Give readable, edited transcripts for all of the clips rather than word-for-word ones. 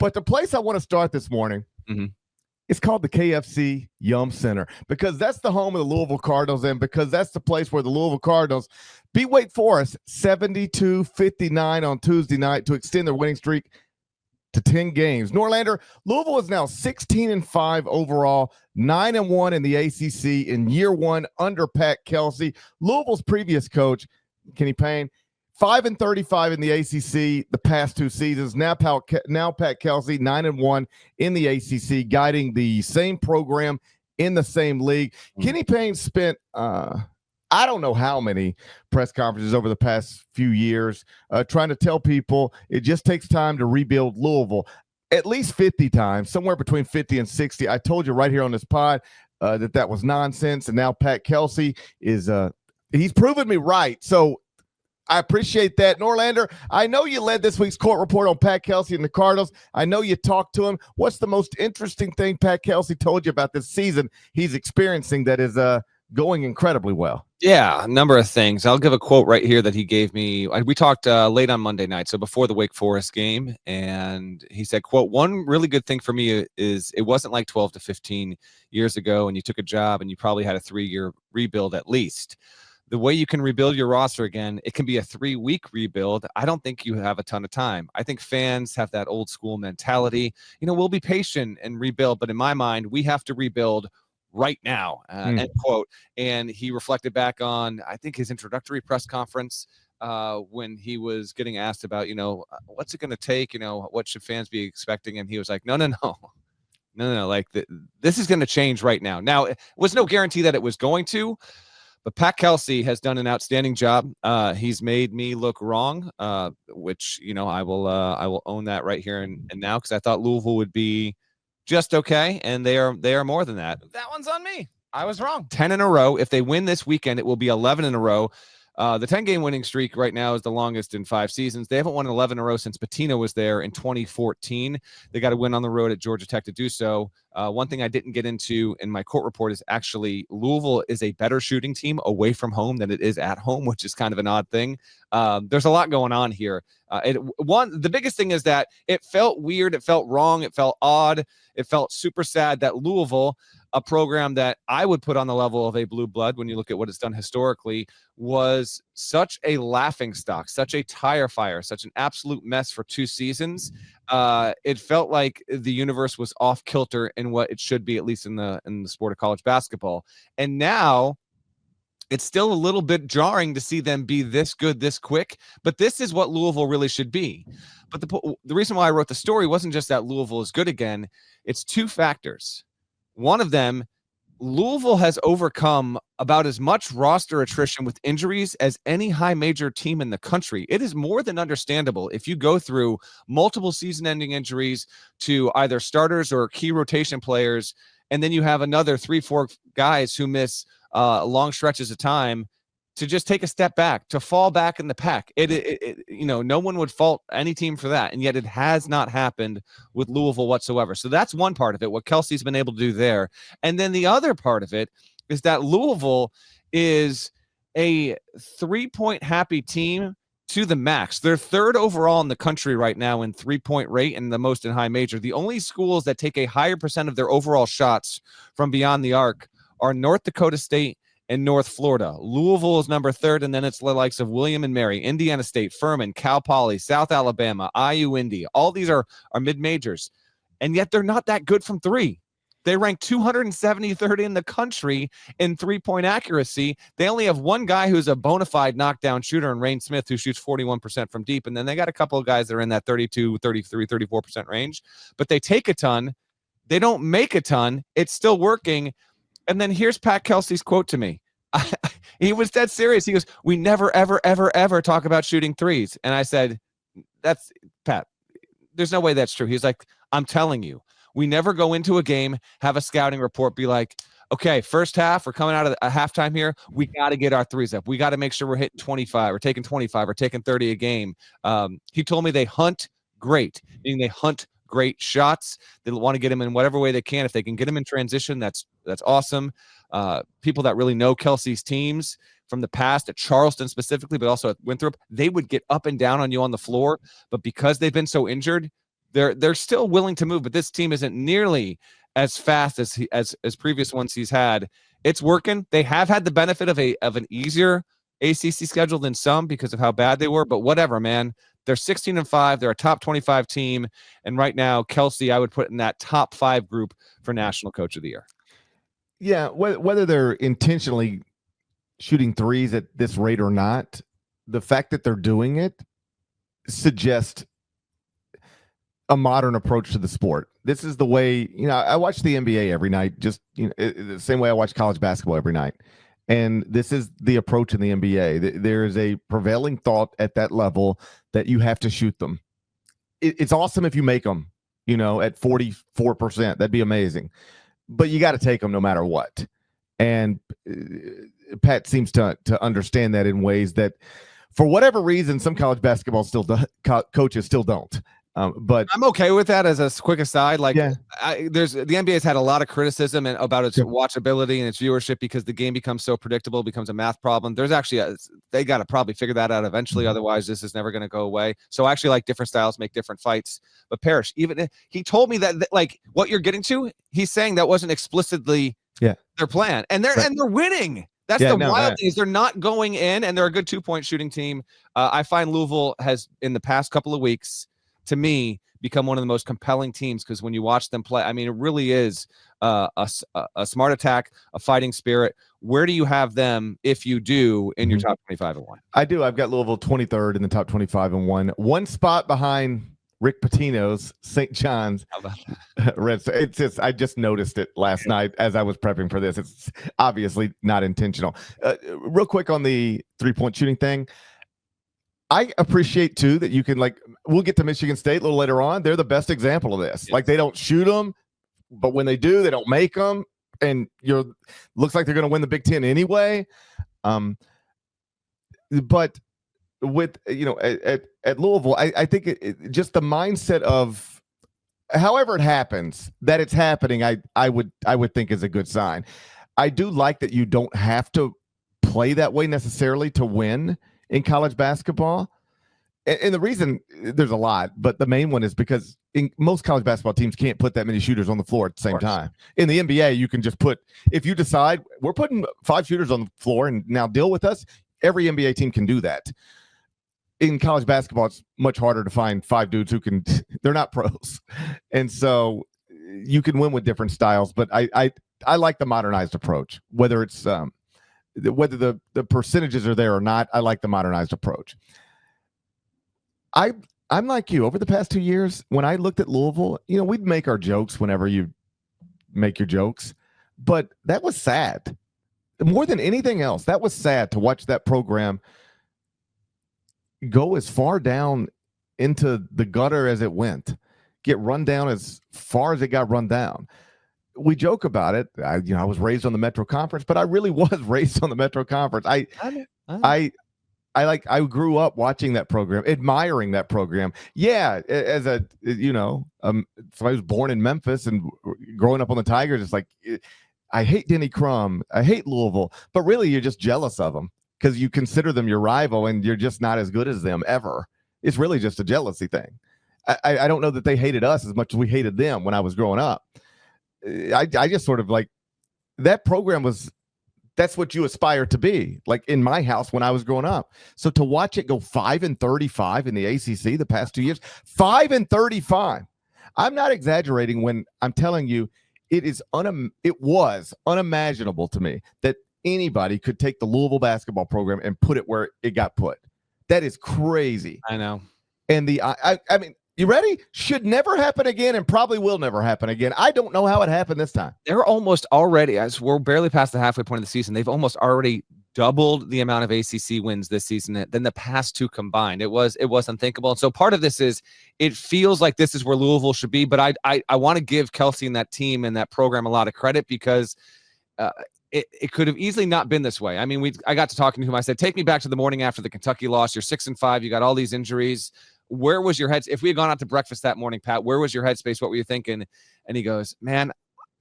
But the place I want to start this morning, it's called the KFC Yum Center, because that's the home of the Louisville Cardinals, and because that's the place where the Louisville Cardinals beat Wake Forest 72-59 on Tuesday night to extend their winning streak to 10 games. Norlander, Louisville is now 16-5 overall, 9-1 in the ACC in year one under Pat Kelsey. Louisville's previous coach, Kenny Payne, 5-35 in the ACC the past two seasons. Now Pat Kelsey, 9-1 in the ACC, guiding the same program in the same league. Kenny Payne spent I don't know how many press conferences over the past few years trying to tell people it just takes time to rebuild Louisville. At least 50 times, somewhere between 50 and 60. I told you right here on this pod that was nonsense, and now Pat Kelsey is he's proven me right. So I appreciate that. Norlander, I know you led this week's court report on Pat Kelsey and the Cardinals. I know you talked to him. What's the most interesting thing Pat Kelsey told you about this season he's experiencing that is going incredibly well? Yeah, a number of things. I'll give a quote right here that he gave me. We talked late on Monday night, so before the Wake Forest game, and he said, quote, "One really good thing for me is it wasn't like 12 to 15 years ago and you took a job and you probably had a 3-year rebuild at least. The way you can rebuild your roster again, it can be a 3-week rebuild. I don't think you have a ton of time. I think fans have that old school mentality. We'll be patient and rebuild, but in my mind, we have to rebuild right now," end quote. And he reflected back on, I think, his introductory press conference when he was getting asked about, what's it going to take? What should fans be expecting? And he was like, no. Like this is going to change right now. Now, it was no guarantee that it was going to, but Pat Kelsey has done an outstanding job. He's made me look wrong, which, I will own that right here and now, because I thought Louisville would be just okay, and they are more than that. That one's on me. I was wrong. 10 in a row. If they win this weekend, it will be 11 in a row. The 10-game winning streak right now is the longest in 5 seasons. They haven't won 11 in a row since Pitino was there in 2014. They got to win on the road at Georgia Tech to do so. One thing I didn't get into in my court report is actually Louisville is a better shooting team away from home than it is at home, which is kind of an odd thing. There's a lot going on here. The biggest thing is that it felt weird. It felt wrong. It felt odd. It felt super sad that Louisville, a program that I would put on the level of a blue blood when you look at what it's done historically, was such a laughingstock, such a tire fire, such an absolute mess for 2 seasons. It felt like the universe was off kilter in what it should be, at least in the sport of college basketball. And now it's still a little bit jarring to see them be this good this quick, but this is what Louisville really should be. But the reason why I wrote the story wasn't just that Louisville is good again. It's 2 factors. One of them, Louisville has overcome about as much roster attrition with injuries as any high major team in the country. It is more than understandable if you go through multiple season-ending injuries to either starters or key rotation players, and then you have another 3-4 guys who miss long stretches of time, to just take a step back, to fall back in the pack. No one would fault any team for that, and yet it has not happened with Louisville whatsoever. So that's one part of it, what Kelsey's been able to do there. And then the other part of it is that Louisville is a 3-point happy team to the max. They're 3rd overall in the country right now in 3-point rate and the most in high major. The only schools that take a higher percent of their overall shots from beyond the arc are North Dakota State and North Florida. Louisville is number 3rd, and then it's the likes of William and Mary, Indiana State, Furman, Cal Poly, South Alabama, IU Indy. All these are mid-majors, and yet they're not that good from 3. They rank 273rd in the country in 3-point accuracy. They only have one guy who's a bona fide knockdown shooter, and Rain Smith, who shoots 41% from deep, and then they got a couple of guys that are in that 32, 33, 34% range, but they take a ton. They don't make a ton. It's still working. And then here's Pat Kelsey's quote to me. He was dead serious. He goes, "We never, ever, ever, ever talk about shooting threes." And I said, "That's Pat. There's no way that's true." He's like, "I'm telling you, we never go into a game, have a scouting report, be like, okay, first half, we're coming out of a halftime here. We got to get our threes up. We got to make sure we're hitting 25 or taking 25 or taking 30 a game." He told me they hunt great, meaning they hunt great shots. They want to get him in whatever way they can. If they can get him in transition, that's awesome. People that really know Kelsey's teams from the past, at Charleston specifically, but also at Winthrop, they would get up and down on you on the floor. But because they've been so injured, they're still willing to move, but this team isn't nearly as fast as previous ones he's had. It's working. They have had the benefit of an easier ACC schedule than some because of how bad they were, but whatever, man. They're 16-5. They're a top 25 team, and right now, Kelsey, I would put in that top 5 group for National Coach of the Year. Yeah, whether they're intentionally shooting threes at this rate or not, the fact that they're doing it suggests a modern approach to the sport. This is the way, I watch the NBA every night, just the same way I watch college basketball every night. And this is the approach in the NBA. There is a prevailing thought at that level that you have to shoot them. It's awesome if you make them, at 44%. That'd be amazing. But you got to take them no matter what. And Pat seems to understand that in ways that, for whatever reason, some college basketball coaches still don't. But I'm okay with that. As a quick aside, the NBA has had a lot of criticism about its watchability and its viewership because the game becomes so predictable, becomes a math problem. There's actually they got to probably figure that out eventually. Otherwise, this is never going to go away. So I actually like different styles make different fights. But Parrish, even he told me that what you're getting to, he's saying that wasn't explicitly their plan, and they're winning. That's the wild thing is they're not going in, and they're a good 2-point shooting team. I find Louisville has in the past couple of weeks, to me, become one of the most compelling teams because when you watch them play, I mean, it really is a smart attack, a fighting spirit. Where do you have them, if you do, in your top 25-1? I do. I've got Louisville 23rd in the top 25-1. One spot behind Rick Pitino's St. John's. Reds. It's just I just noticed it last night as I was prepping for this. It's obviously not intentional. Real quick on the 3-point shooting thing. I appreciate, too, that you can, we'll get to Michigan State a little later on. They're the best example of this. Yes. They don't shoot them, but when they do, they don't make them. And looks like they're going to win the Big Ten anyway. But with, at Louisville, I think just the mindset of however it happens, that it's happening, I would think is a good sign. I do like that you don't have to play that way necessarily to win in college basketball. And the reason, there's a lot, but the main one is because most college basketball teams can't put that many shooters on the floor at the same time. In the NBA, you can just if you decide we're putting 5 shooters on the floor and now deal with us, every NBA team can do that. In college basketball, it's much harder to find 5 dudes who can, they're not pros. And so you can win with different styles, but I like the modernized approach, whether it's, whether the percentages are there or not. I like the modernized approach. I'm like you. Over the past 2 years, when I looked at Louisville, we'd make our jokes whenever you make your jokes, but that was sad. More than anything else, that was sad to watch that program go as far down into the gutter as it went, get run down as far as it got run down. We joke about it. I was raised on the Metro Conference, but I really was raised on the Metro Conference. I grew up watching that program, admiring that program. Yeah, as somebody who's born in Memphis and growing up on the Tigers, it's like I hate Denny Crum, I hate Louisville, but really you're just jealous of them because you consider them your rival and you're just not as good as them ever. It's really just a jealousy thing. I don't know that they hated us as much as we hated them when I was growing up. I just sort of that program that's what you aspire to be, in my house when I was growing up. So to watch it go 5-35 in the ACC the past 2 years, 5-35. I'm not exaggerating when I'm telling you it was unimaginable to me that anybody could take the Louisville basketball program and put it where it got put. That is crazy. I know. And I mean, you ready? Should never happen again and probably will never happen again. I don't know how it happened this time. They're almost already, as we're barely past the halfway point of the season, they've almost already doubled the amount of ACC wins this season than the past 2 combined. It was unthinkable. And so part of this is it feels like this is where Louisville should be, but I want to give Kelsey and that team and that program a lot of credit because it could have easily not been this way. I mean, I got to talking to him. I said, take me back to the morning after the Kentucky loss. You're 6-5. You got all these injuries. Where was your head? If we had gone out to breakfast that morning, Pat, where was your headspace? What were you thinking? And he goes, man,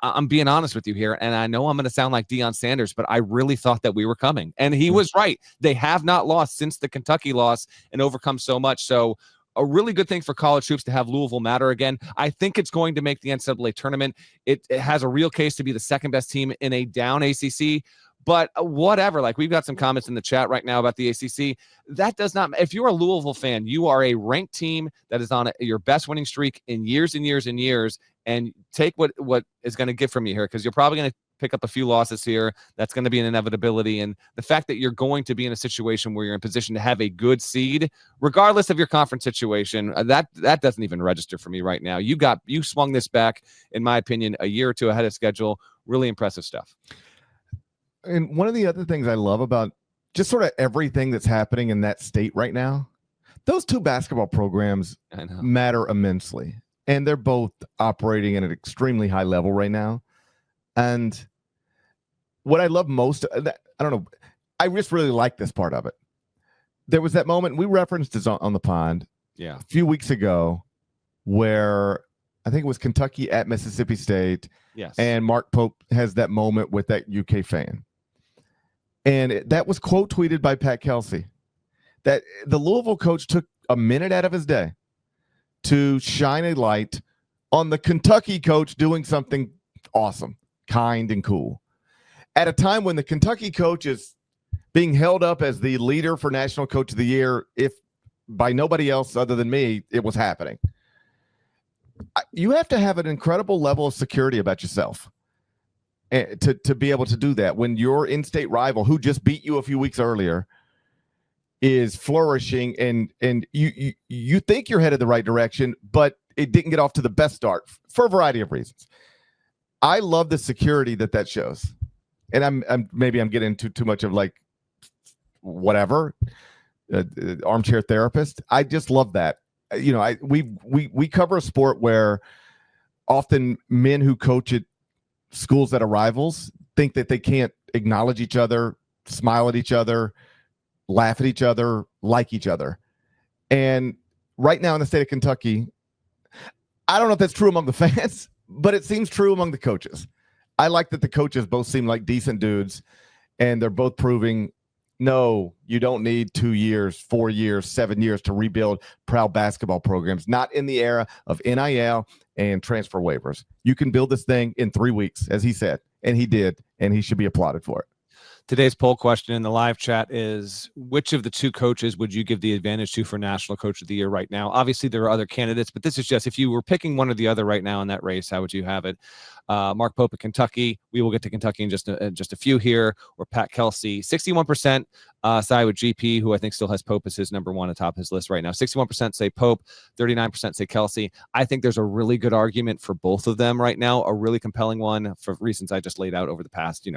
I'm being honest with you here. And I know I'm going to sound like Deion Sanders, but I really thought that we were coming. And he was right. They have not lost since the Kentucky loss and overcome so much. So a really good thing for college hoops to have Louisville matter again. I think it's going to make the NCAA tournament. It has a real case to be the second best team in a down ACC. But whatever, like we've got some comments in the chat right now about the ACC. That does not, if you're a Louisville fan, you are a ranked team that is on your best winning streak in years and years and years. And take what is going to get from you here, because you're probably going to pick up a few losses here. That's going to be an inevitability. And the fact that you're going to be in a situation where you're in position to have a good seed, regardless of your conference situation, that doesn't even register for me right now. You swung this back, in my opinion, a year or two ahead of schedule. Really impressive stuff. And one of the other things I love about just sort of everything that's happening in that state right now, those two basketball programs matter immensely. And they're both operating at an extremely high level right now. And what I love most, I don't know, I just really like this part of it. There was that moment, we referenced this on the pond a few weeks ago, where I think it was Kentucky at Mississippi State. Yes. And Mark Pope has that moment with that UK fan. And that was quote tweeted by Pat Kelsey, that the Louisville coach took a minute out of his day to shine a light on the Kentucky coach doing something awesome, kind, and cool. At a time when the Kentucky coach is being held up as the leader for National Coach of the Year, if by nobody else other than me, it was happening. You have to have an incredible level of security about yourself to be able to do that when your in-state rival, who just beat you a few weeks earlier, is flourishing, and you think you're headed the right direction, but it didn't get off to the best start for a variety of reasons. I love the security that shows, and I'm maybe I'm getting into too much of like whatever armchair therapist. I just love that. You know, we cover a sport where often men who coach at schools that are rivals think that they can't acknowledge each other, smile at each other, laugh at each other, like each other. And right now in the state of Kentucky, I don't know if that's true among the fans, but it seems true among the coaches. I like that the coaches both seem like decent dudes, and they're both proving, no, you don't need 2 years, 4 years, 7 years to rebuild proud basketball programs, not in the era of NIL and transfer waivers. You can build this thing in 3 weeks, as he said, and he did, and he should be applauded for it. Today's poll question in the live chat is, which of the two coaches would you give the advantage to for National Coach of the Year right now? Obviously, there are other candidates, but this is just, if you were picking one or the other right now in that race, how would you have it? Mark Pope at Kentucky. We will get to Kentucky in just a few here. Or Pat Kelsey. 61% side with GP, who I think still has Pope as his number one atop his list right now. 61% say Pope, 39% say Kelsey. I think there's a really good argument for both of them right now, a really compelling one for reasons I just laid out over the past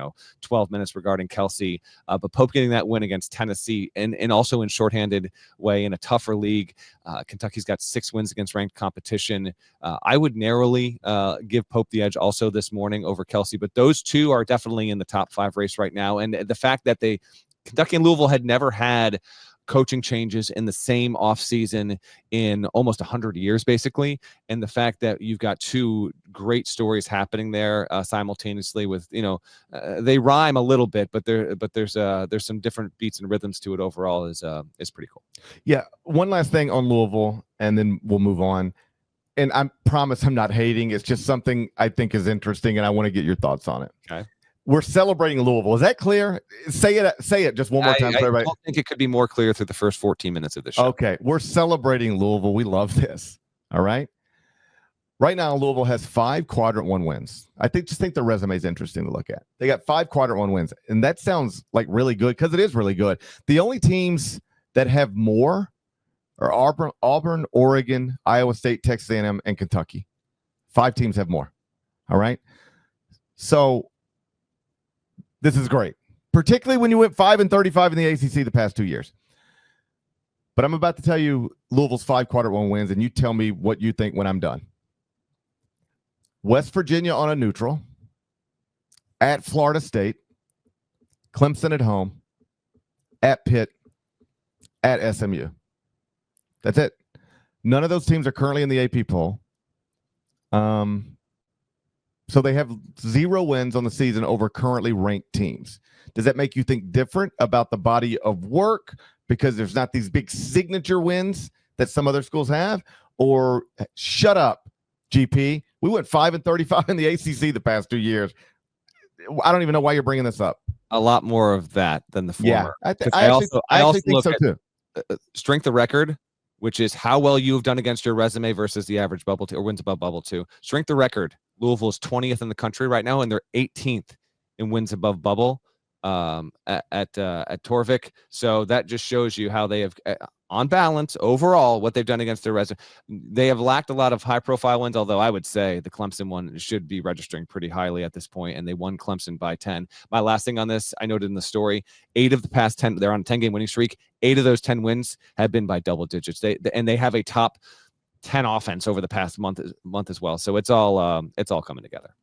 12 minutes regarding Kelsey. But Pope getting that win against Tennessee and also in shorthanded way in a tougher league. Kentucky's got 6 wins against ranked competition. I would narrowly give Pope the edge also this morning over Kelsey, but those two are definitely in the top 5 race right now. And the fact that Kentucky and Louisville had never had coaching changes in the same offseason in almost 100 years, basically. And the fact that you've got two great stories happening there simultaneously with, they rhyme a little bit, but there's some different beats and rhythms to it overall is pretty cool. Yeah. One last thing on Louisville, and then we'll move on. And I promise I'm not hating. It's just something I think is interesting, and I want to get your thoughts on it. Okay. We're celebrating Louisville. Is that clear? Say it just one more time for everybody. I don't think it could be more clear through the first 14 minutes of the show. Okay. We're celebrating Louisville. We love this. All right. Right now, Louisville has 5 quadrant 1 wins. I think the resume is interesting to look at. They got 5 quadrant 1 wins, and that sounds like really good because it is really good. The only teams that have more are Auburn, Oregon, Iowa State, Texas A&M, and Kentucky. 5 teams have more. All right. So this is great, particularly when you went 5-35 in the ACC the past 2 years. But I'm about to tell you Louisville's 5 quadrant 1 wins, and you tell me what you think when I'm done. West Virginia on a neutral, at Florida State, Clemson at home, at Pitt, at SMU. That's it. None of those teams are currently in the AP poll. So they have 0 wins on the season over currently ranked teams. Does that make you think different about the body of work because there's not these big signature wins that some other schools have, or shut up, GP? We went 5-35 in the ACC the past 2 years. I don't even know why you're bringing this up. A lot more of that than the former. Yeah, I actually think so too. Strength of record, which is how well you have done against your resume versus the average bubble two, or wins above bubble two. Strength of record, Louisville is 20th in the country right now, and they're 18th in wins above bubble at Torvik. So that just shows you how they have, on balance, overall, what they've done against their resume. They have lacked a lot of high-profile wins, although I would say the Clemson one should be registering pretty highly at this point, and they won Clemson by 10. My last thing on this, I noted in the story, 8 of the past 10, they're on a 10-game winning streak. 8 of those 10 wins have been by double digits. They have a top 10 offense over the past month as well. So it's all coming together.